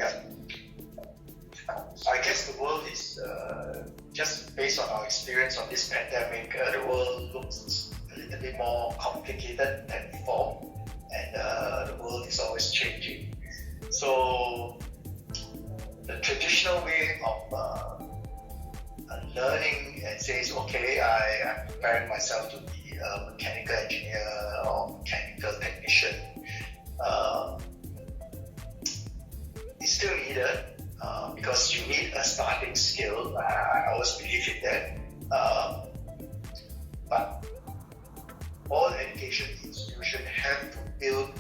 Yeah. I guess the world is, just based on our experience on this pandemic, the world looks a little bit more complicated than before, and the world is always changing. So the traditional way of learning and says, okay, I'm preparing myself to be a mechanical engineer or mechanical technician, is still needed. Because you need a starting skill. I always believe in that. But all education institutions have to build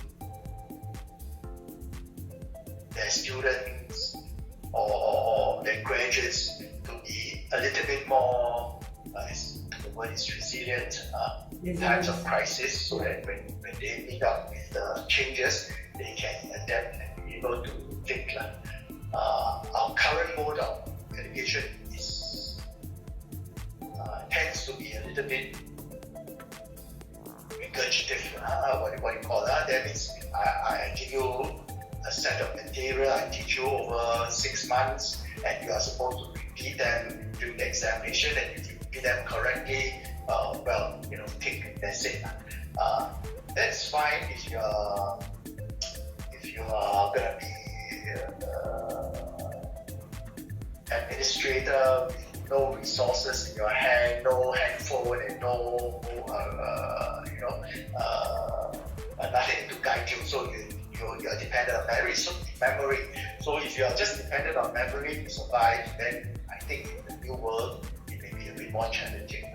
their students or their graduates to be a little bit more, the word is resilient, in times of crisis, so that when they meet up with the changes, they can adapt and be able to think. Our current mode of education tends to be a little bit regurgitative. What do you call that? That means I give you a set of material, I teach you over 6 months, and you are supposed to repeat them during the examination, and if you repeat them correctly, that's it. That's fine if you are going to be administrator with no resources in your hand, no handphone, and no nothing to guide you. So you're dependent on memory. So if you are just dependent on memory to survive, then I think in the new world it may be a bit more challenging.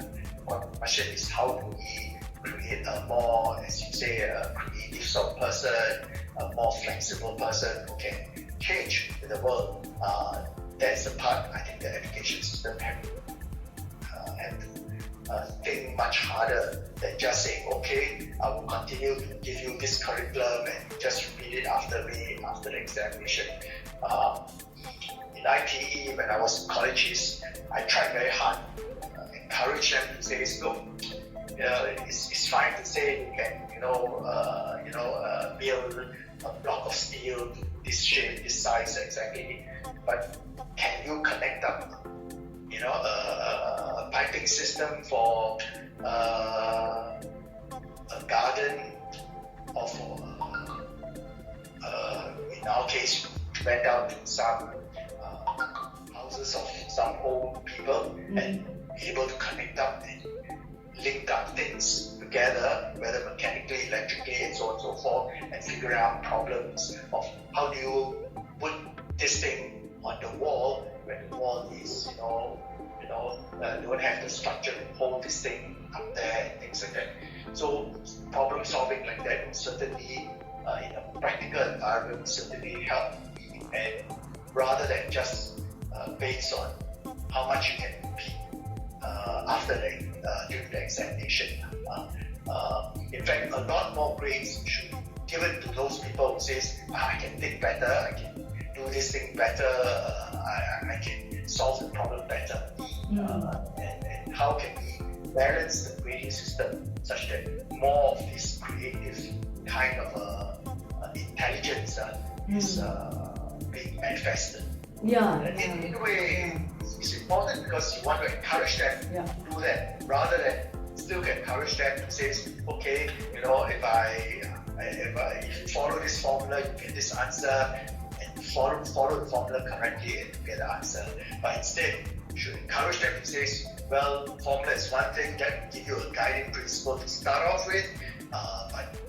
But the question is, how do we create a more, as you say, a creative sort of person, a more flexible person who can change with the world? That's the part I think the education system have to think much harder than just saying, okay, I will continue to give you this curriculum and just repeat it after the examination. In IPE, when I was in colleges, I tried very hard to encourage them to say, look, it's fine to say you can, build a block of steel to this shape, this size exactly, but can you connect up, a piping system for a garden of, in our case, we went down to some houses of some old people and be able to connect up and link up things together, whether mechanically, electrically, and so on and so forth, and figure out problems of how do you put this thing on the wall when the wall is, don't have the structure to hold this thing up there and things like that. So problem solving like that will certainly, in a practical environment, will certainly help. And rather than just based on how much you can repeat during the examination. In fact, a lot more grades should be given to those people who says, I can think better, I can do this thing better, I can solve the problem better. And how can we balance the grading system such that more of this creative kind of intelligence is being manifested. In a way, it's important because you want to encourage them to do that, rather than still encourage them to say, okay, if you follow this formula, you get this answer, and follow the formula correctly and you get the answer. But instead, you should encourage them to say, well, formula is one thing, that will give you a guiding principle to start off with,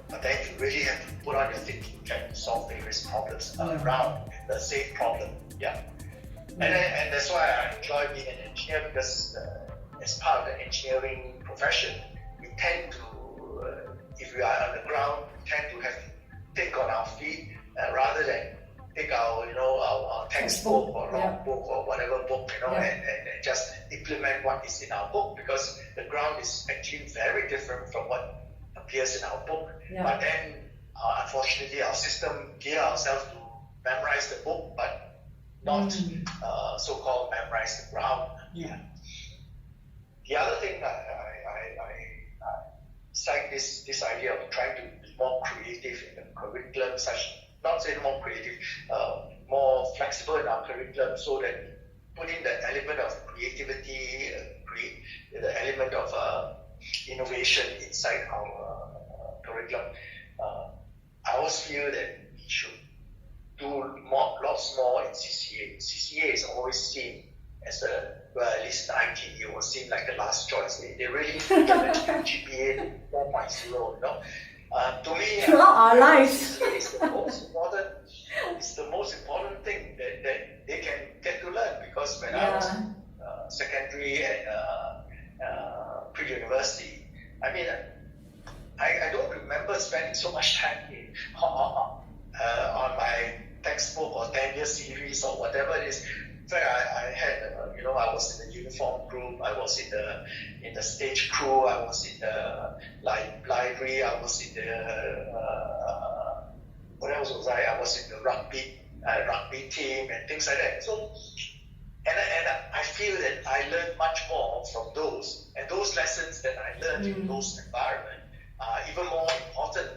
but then you really have to put on your thinking cap to solve various problems around the same problem. And that's why I enjoy being an engineer, because as part of the engineering profession, we tend to, if we are on the ground, we tend to have to think on our feet rather than take our textbook or book or whatever book, and just implement what is in our book, because the ground is actually very different from what appears in our book. But then, unfortunately, our system gear ourselves to memorize the book, but not so-called memorize the ground. The other thing besides this idea of trying to be more creative in the curriculum, not say more creative, more flexible in our curriculum so that we put in the element of creativity, the element of innovation inside our curriculum. I always feel that we should do lots more in CCA. CCA is always seen as at least 19, it was seen like the last choice. They really get a GPA 4.0, to me, throughout our lives, it's the most important thing that they can get to learn, because when I was secondary and pre-university, I mean, I don't remember spending so much time on my textbook or 10-year series or whatever it is. In fact, I had, I was in the uniform group, I was in the stage crew, I was in the library, I was in the, what else was I? I was in the rugby team and things like that. So, and I feel that I learned much more from those, and those lessons that I learned in those environments are even more important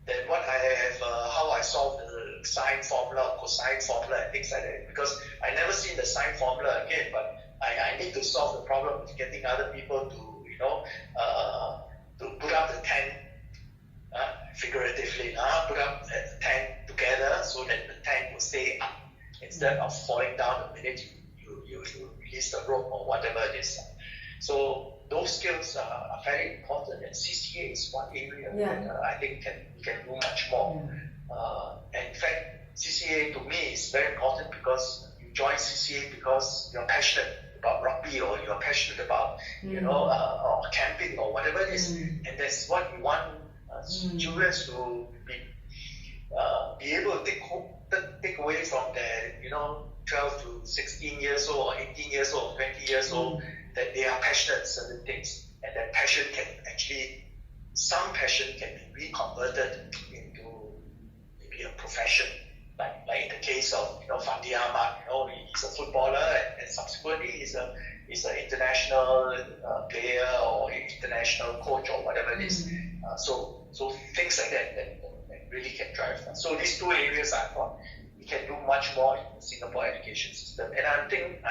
than what I have, how I solve the sine formula, cosine formula, and things like that. Because I never seen the sine formula again, but I need to solve the problem of getting other people to, to put up the tent, figuratively, put up the tent together so that the tent will stay up instead of falling down the minute you release the rope or whatever it is. So those skills are very important, and CCA is one area that I think we can do much more. And in fact, CCA to me is very important because you join CCA because you're passionate about rugby, or you're passionate about or camping or whatever it is, and that's what we want students to be able to take away from their 12 to 16 years old or 18 years old, 20 years old, that they are passionate at certain things, and that passion can actually, some passion can be reconverted into maybe a profession, like in the case of Fandi Ahmad. He's a footballer, and subsequently he's an international player or international coach or whatever it is. So things like that really can drive us. So these two areas, I thought we can do much more in the Singapore education system, and I think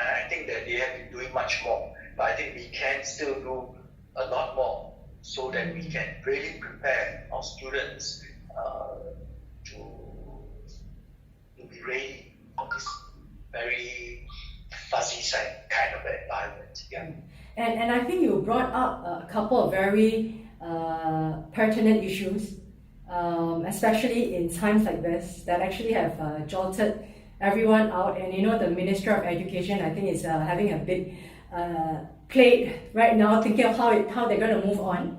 that they have been doing much more. But I think we can still do a lot more so that we can really prepare our students to be ready for this very fuzzy kind of environment. And I think you brought up a couple of very pertinent issues, especially in times like this, that actually have jolted everyone out. And the Minister of Education, I think, is having a big plate right now, thinking of how they're going to move on.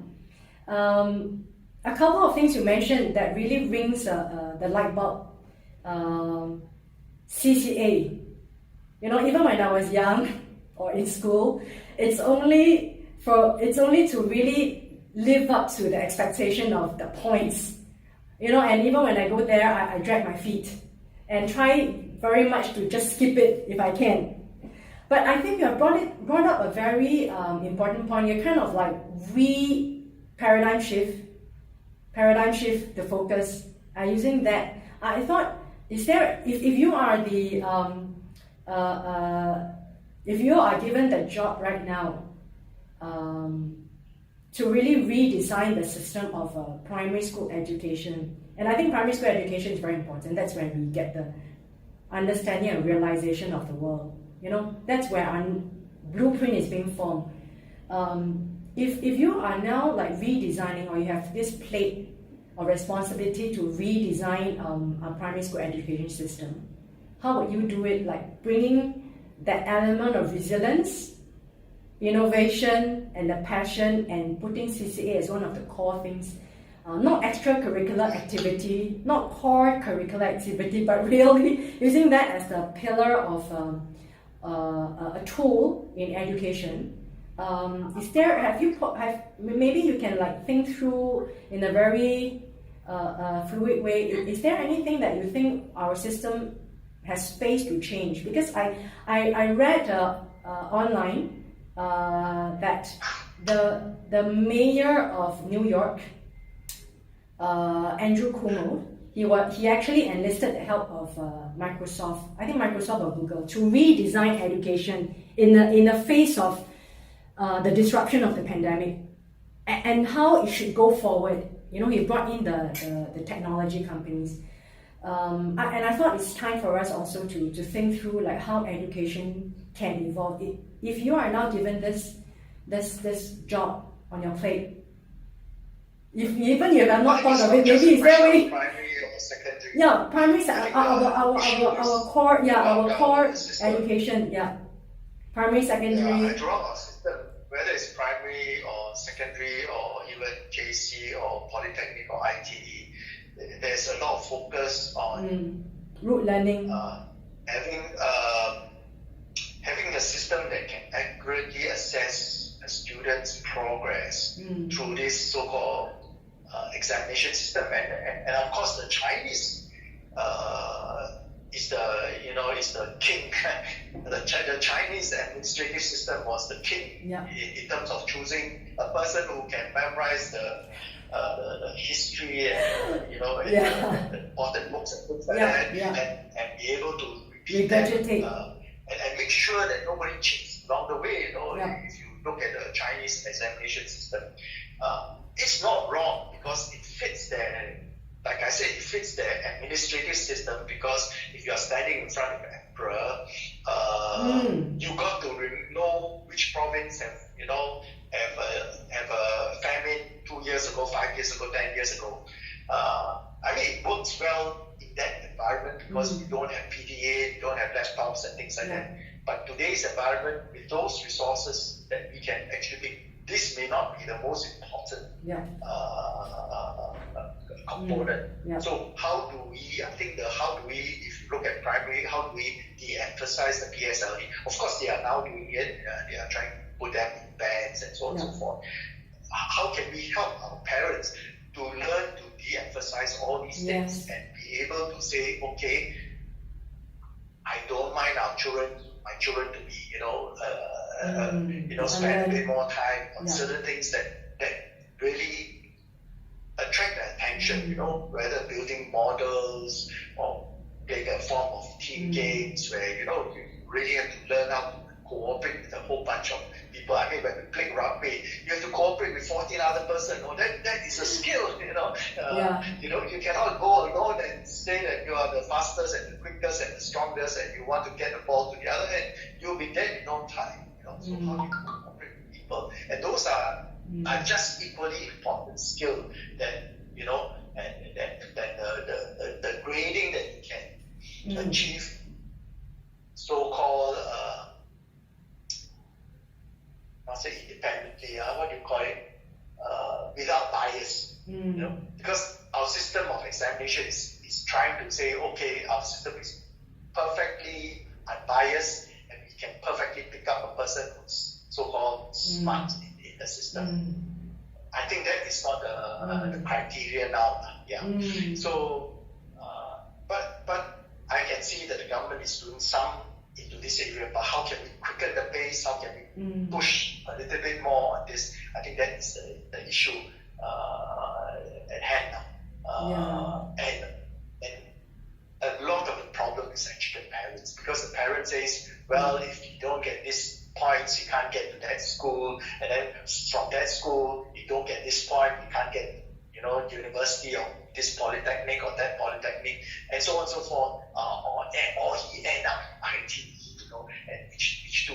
A couple of things you mentioned that really rings the light bulb. CCA. Even when I was young or in school, it's only to really live up to the expectation of the points. And even when I go there, I drag my feet and try very much to just skip it if I can. But I think you have brought up a very important point. You're kind of like paradigm shift the focus. Using that, I thought, is there, if you are if you are given the job right now to really redesign the system of primary school education, and I think primary school education is very important. That's when we get the understanding and realization of the world. That's where our blueprint is being formed. If you are now like redesigning, or you have this plate or responsibility to redesign our primary school education system, how would you do it? Like bringing that element of resilience, innovation, and the passion, and putting CCA as one of the core things. Not extracurricular activity, not core curricular activity, but really using that as the pillar of a tool in education. Maybe you can like think through in a very fluid way. Is there anything that you think our system has space to change? Because I read online that the mayor of New York, Andrew Cuomo, he actually enlisted the help of Microsoft, I think Microsoft or Google, to redesign education in the face of the disruption of the pandemic and how it should go forward. You know, he brought in the technology companies. And I thought it's time for us also to think through like how education can evolve. If you are now given this job on your plate, even if you have not thought of it, maybe is there way? Primary or secondary? Yeah, primary, our core, our core education, primary, secondary. Yeah, throughout our system, whether it's primary or secondary or even JC or Polytechnic or ITE, there's a lot of focus on root learning. Having a system that can accurately assess a student's progress through this so-called examination system, and of course the Chinese is the king. The Chinese administrative system was the king in terms of choosing a person who can memorize the history and the important books and things like that, and be able to repeat them, and make sure that nobody cheats along the way. If you look at the Chinese examination system, it's not wrong because it fits their, like I said, it fits their administrative system. Because if you are standing in front of the emperor, you got to know which province have a famine 2 years ago, 5 years ago, 10 years ago. I mean, it works well in that environment because we don't have PDA, we don't have laptops and things like that. But today's environment, with those resources that we can actually, this may not be the most important component. So how do we, if you look at primary, how do we de-emphasize the PSLE? Of course, they are now doing it. They are trying to put them in bands and so on and so forth. How can we help our parents to learn to de-emphasize all these things and be able to say, okay, I don't mind my children to be, spend a bit more time on certain things that really attract their attention, whether building models or playing a form of team games where, you really have to learn how to cooperate with a whole bunch of people. I mean, when we play rugby, you have to cooperate with 14 other persons. That is a skill, you cannot go alone and say that you are the fastest and the quickest and the strongest and you want to get the ball to the other end. You'll be dead in no time. So how do you cooperate with people? And those are just equally important skill that, and the grading that you can achieve so-called not say independently, what do you call it? Without bias. Because our system of examination is trying to say, okay, our system is perfectly unbiased and we can perfectly pick up a person who's so-called smart in the system. I think that is not the criteria now. So, but I can see that the government is doing some into this area, but how can we quicken the pace? How can we push a little bit more on this? I think that is the issue at hand now. And a lot of the problem is actually the parents, because the parent says, well, if you don't get this points, you can't get to that school, and then from that school, you don't get this point, you can't get university or this polytechnic or that polytechnic, and so on and so forth, or he end up ITE, and which to,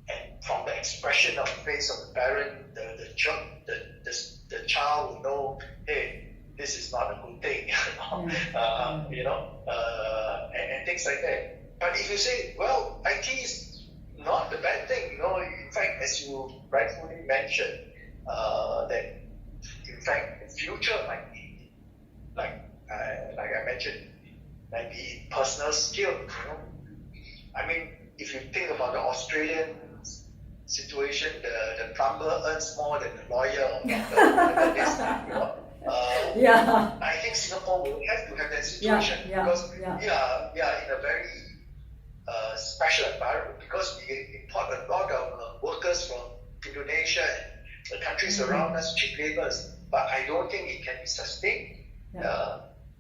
and from the expression of the face of the parent, the child will know, hey, this is not a good thing, and things like that. But if you say, well, IT is not the bad thing, in fact, as you rightfully mentioned, that in fact, the future might be, like I mentioned, might be personal skill. I mean, if you think about the Australian situation, the plumber earns more than the lawyer or whatever this, I think Singapore will have to have that situation because we are in a very special environment, because we import a lot of workers from Indonesia and the countries around us, cheap labours. But I don't think it can be sustained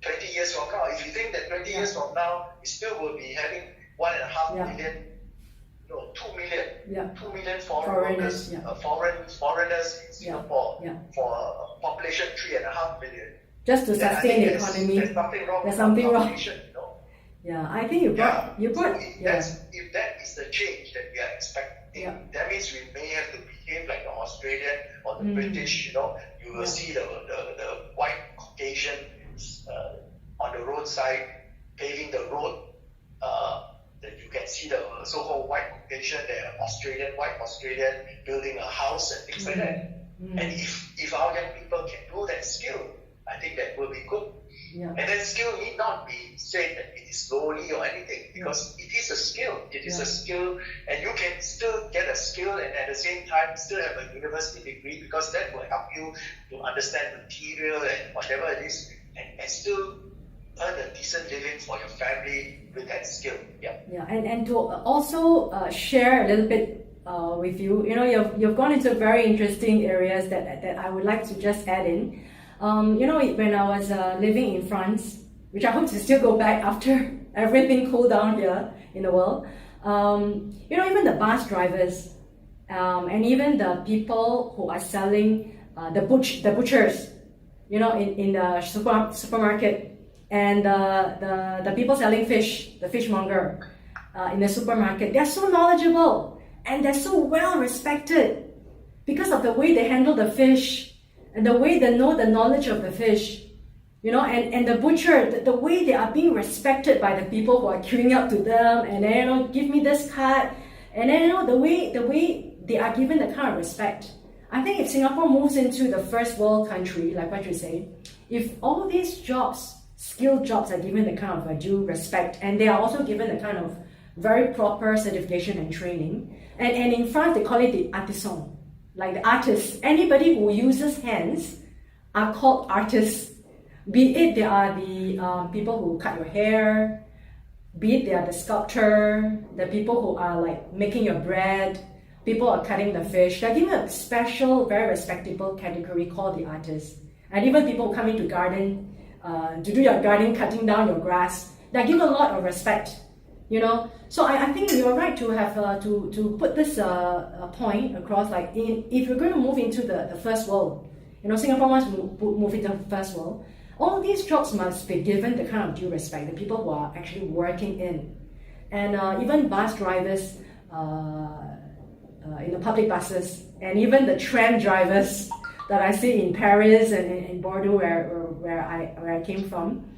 20 years from now, if you think that 20 years from now, we still will be having 1.5 million, no, 2 million, 2 million foreign workers, foreigners in Singapore for a population 3.5 million. Just to sustain the economy. There's nothing wrong There's with something our wrong. population, you know. Yeah, I think you brought. So if that is the change that we are expecting, that means we may have to behave like the Australian or the British. You know, you will see the white Caucasian on the roadside paving the road. That you can see the so-called white Caucasian, the white Australian building a house and things like that. And if our young people can do that skill, I think that will be good. And that skill need not be said that it is lowly or anything, because it is a skill. It is a skill, and you can still get a skill and at the same time still have a university degree, because that will help you to understand material and whatever it is, and still earn a decent living for your family with that skill. And to also share a little bit with you, you know, you've gone into very interesting areas that I would like to just add in. You know, when I was living in France, which I hope to still go back after everything cooled down here in the world, you know, even the bus drivers and even the people who are selling the butchers, you know, in the supermarket, and the people selling fish, the fishmonger in the supermarket, they're so knowledgeable and they're so well respected because of the way they handle the fish and the way they know the knowledge of the fish, you know, and the butcher, the way they are being respected by the people who are queuing up to them, and then, you know, give me this cut, and then, you know, the way they are given the kind of respect. I think if Singapore moves into the first world country, like what you say, if all these jobs, skilled jobs, are given the kind of due respect, and they are also given the kind of very proper certification and training, and in France they call it the artisan, like the artists. Anybody who uses hands are called artists. Be it they are the people who cut your hair, be it they are the sculptor, the people who are like making your bread, people are cutting the fish. They're given a special, very respectable category called the artists. And even people who come into garden to do your garden, cutting down your grass, they're given a lot of respect. You know, so I think you're right to have to put this point across. Like, if you're going to move into the first world, you know, Singapore wants to move into the first world, all these jobs must be given the kind of due respect. The people who are actually working in, and even bus drivers in the public buses, and even the tram drivers that I see in Paris and in Bordeaux, where I came from.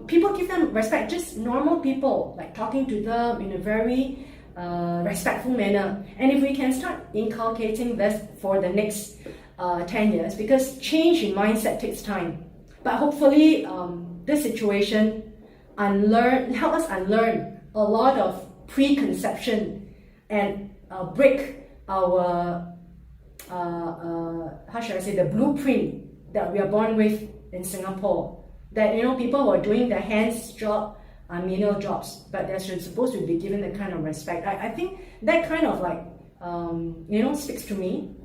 People give them respect, just normal people, like talking to them in a very respectful manner. And if we can start inculcating this for the next 10 years, because change in mindset takes time. But hopefully this situation help us unlearn a lot of preconception and break our, the blueprint that we are born with in Singapore. That, you know, people who are doing their hands job are menial jobs, but they're supposed to be given the kind of respect. I think that kind of like, you know, speaks to me.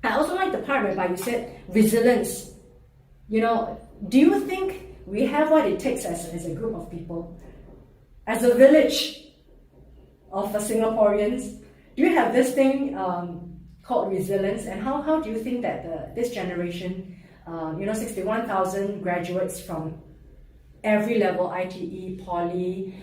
I also like the part whereby you said resilience. You know, do you think we have what it takes as a group of people, as a village of the Singaporeans? Do you have this thing called resilience? And how do you think that this generation, 61,000 graduates from every level, ITE, Poly,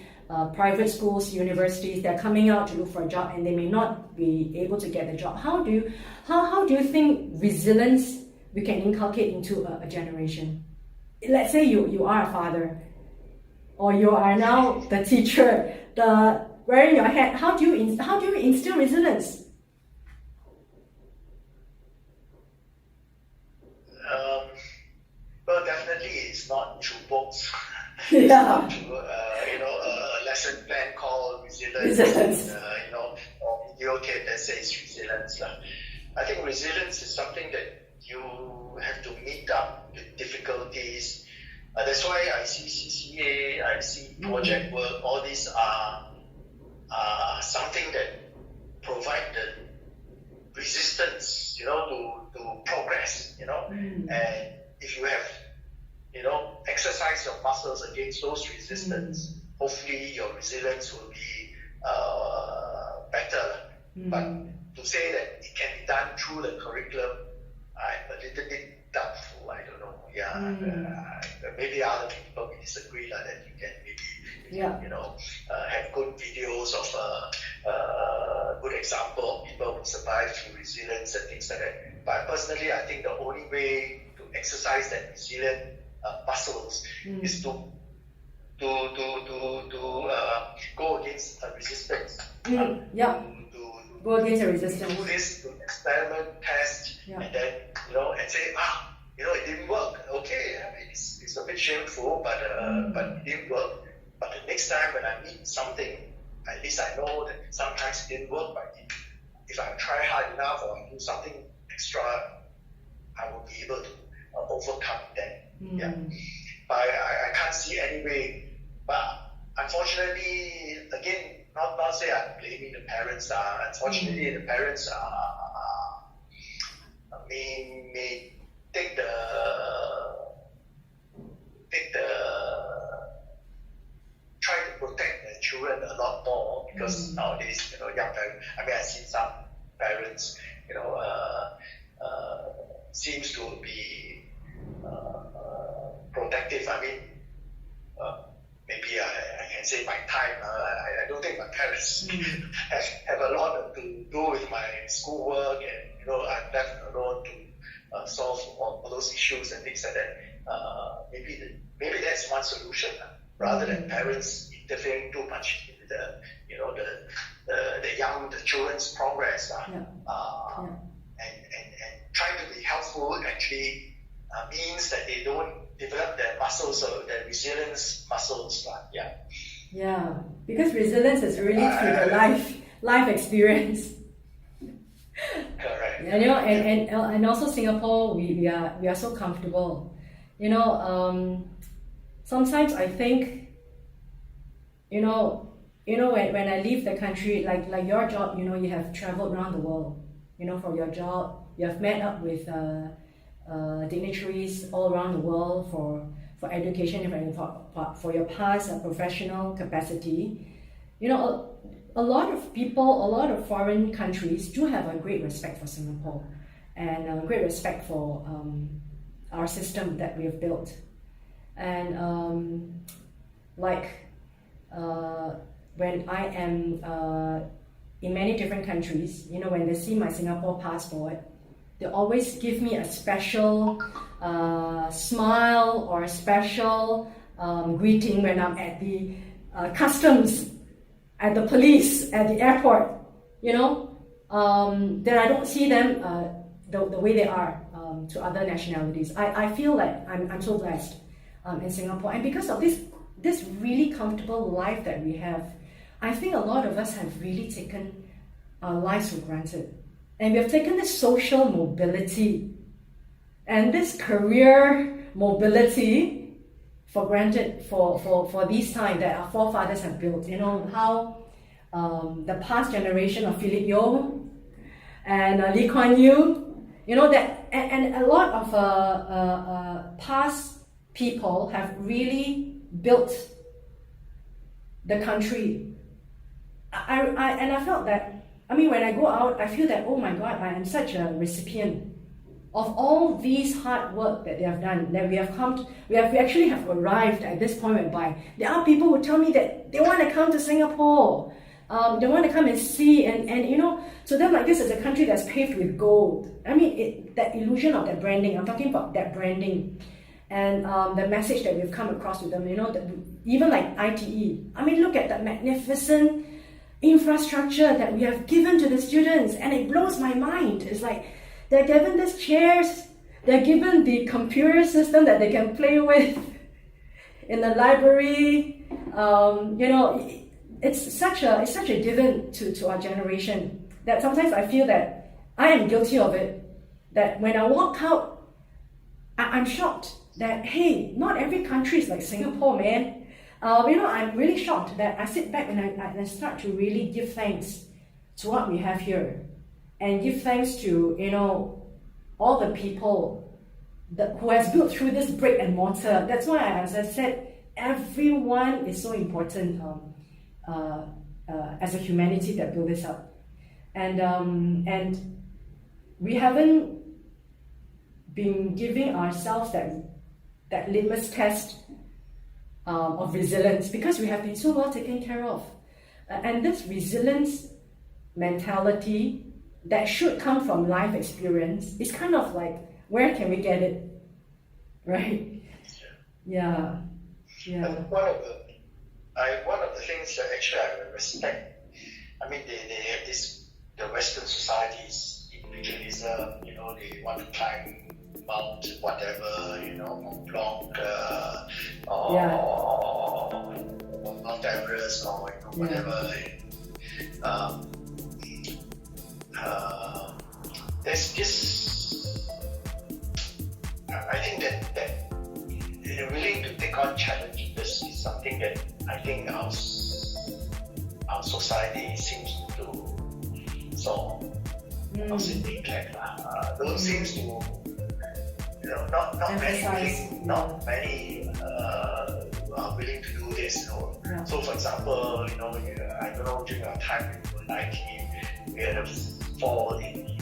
private schools, universities, they're coming out to look for a job and they may not be able to get a job. How do you think resilience we can inculcate into a generation? Let's say you are a father, or you are now the teacher, the wearing your hat. How do you instill resilience? Well, definitely it's not through books. Yeah. It's not through a lesson plan called resilience. Or videotape that says resilience. I think resilience is something that you have to meet up with difficulties. That's why I see CCA, I see project work. All these are something that provide the resistance, to progress. And if you have, exercise your muscles against those resistance. Hopefully your resilience will be better. But to say that it can be done through the curriculum, I'm a little bit doubtful. I don't know. Maybe other people will disagree that you can maybe have good videos of good example of people who survive through resilience and things like that. But personally, I think the only way to exercise that resilient muscles is to go against a resistance. Go against a resistance. Do this, to experiment, test, and then and say, it didn't work. Okay, I mean it's a bit shameful, but it didn't work. But the next time when I need something, at least I know that sometimes it didn't work. But if I try hard enough or I do something extra, I will be able to overcome that. But I can't see any way. But unfortunately, again, not say I'm blaming the parents. Unfortunately, the parents may take the try to protect their children a lot more because nowadays, young parents. I mean, I've seen some parents, seems to be protective. I mean, maybe I can say my time. I don't think my parents have a lot to do with my schoolwork, and I'm left alone to solve all those issues and things like that. Maybe that's one solution, rather than parents interfering too much in the children's progress. And trying to be helpful actually means that they don't develop their muscles or their resilience muscles. Because resilience is really through the life experience. Correct. And also Singapore, we are so comfortable. Sometimes I think, when I leave the country, like your job, you have traveled around the world, for your job, you have met up with dignitaries all around the world for education, for your past professional capacity. A lot of people, a lot of foreign countries do have a great respect for Singapore and a great respect for our system that we have built. And when I am in many different countries, when they see my Singapore passport, they always give me a special smile or a special greeting when I'm at the customs, at the police, at the airport, then I don't see them the way they are to other nationalities. I feel like I'm so blessed in Singapore, and because of this really comfortable life that we have, I think a lot of us have really taken our lives for granted. And we have taken this social mobility and this career mobility for granted for these times that our forefathers have built. How the past generation of Philip Yeoh and Lee Kuan Yew, that and a lot of past people have really built the country. I felt that. When I go out, I feel that, oh my God, I am such a recipient of all these hard work that they have done, that we actually have arrived at this point whereby there are people who tell me that they want to come to Singapore, they want to come and see, and to them, like, this is a country that's paved with gold. That illusion of that branding, I'm talking about that branding, and the message that we've come across with them, even like ITE. Look at that magnificent infrastructure that we have given to the students, and it blows my mind. It's like they're given these chairs, they're given the computer system that they can play with in the library. It's such a given to our generation that sometimes I feel that I am guilty of it. That when I walk out, I'm shocked that, hey, not every country is like Singapore, man. I'm really shocked that I sit back and I start to really give thanks to what we have here, and give thanks to all the people who has built through this brick and mortar. That's why, as I said, everyone is so important as a humanity that built this up. And we haven't been giving ourselves that litmus test of resilience, because we have been so well taken care of. And this resilience mentality that should come from life experience is kind of like, where can we get it? Right? Yeah. Yeah. And one of the things that actually I respect, I mean, they have this, the Western societies, individualism, they want to climb Mount whatever, Mont Blanc, or Mount Everest, or whatever. There's this, I think that they're willing to take on challenges is something that I think our society seems to sort of neglect. Those seems to, not many are willing to do this. Yeah. So, for example, I don't know, during our time when we were 19, we had a fall in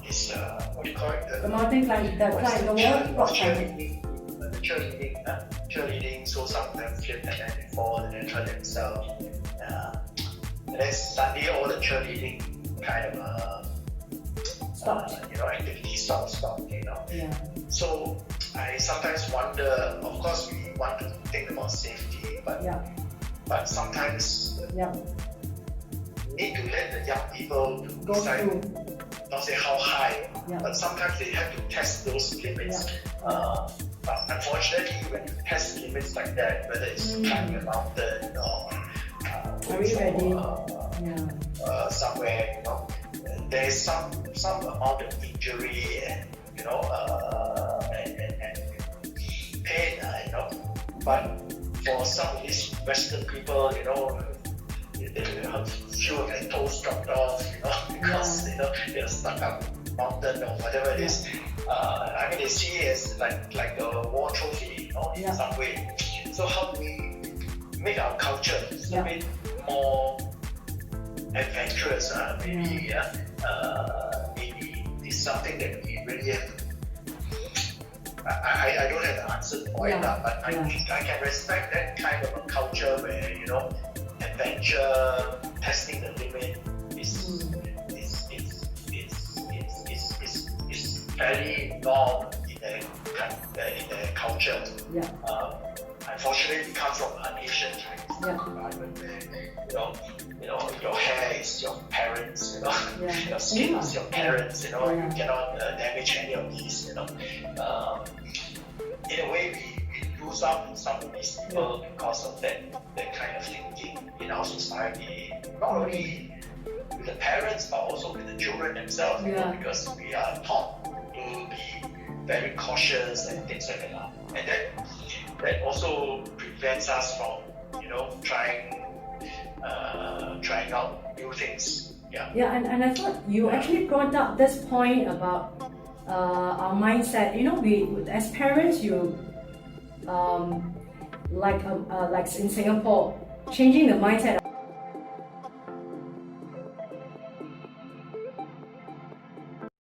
this, what do you call it? The mountain climb, the world rock climbing. The cheerleading, so some of them flipped and then they fall and then hurt themselves. And then suddenly all the cheerleading kind of stopped. Activity stopped. Yeah. So I sometimes wonder, of course we want to think about safety, but sometimes need to let the young people to go decide, through. not say how high, but sometimes they have to test those limits. But unfortunately, when you test limits like that, whether it's climbing a mountain or are we ready? Somewhere, there is some amount of injury and and pain, But for some of these Western people, they have few of their toes dropped off, because they're stuck up mountain or whatever it is. I mean, they see it as like a war trophy, in some way. So how do we make our culture a bit more adventurous? Maybe it's something that we really have to. I don't have the answer for it, but I can respect that kind of a culture where adventure, testing the limit is fairly norm in their culture. Unfortunately, we come from an Asian Chinese environment where your hair is your parents, your skin is your parents, you cannot damage any of these. In a way, we lose out on some of these people because of that kind of thinking in our society, not only with the parents but also with the children themselves, because we are taught to be very cautious and things like that. And that also prevents us from, trying out new things. And I thought you actually brought up this point about our mindset. We as parents, like in Singapore, changing the mindset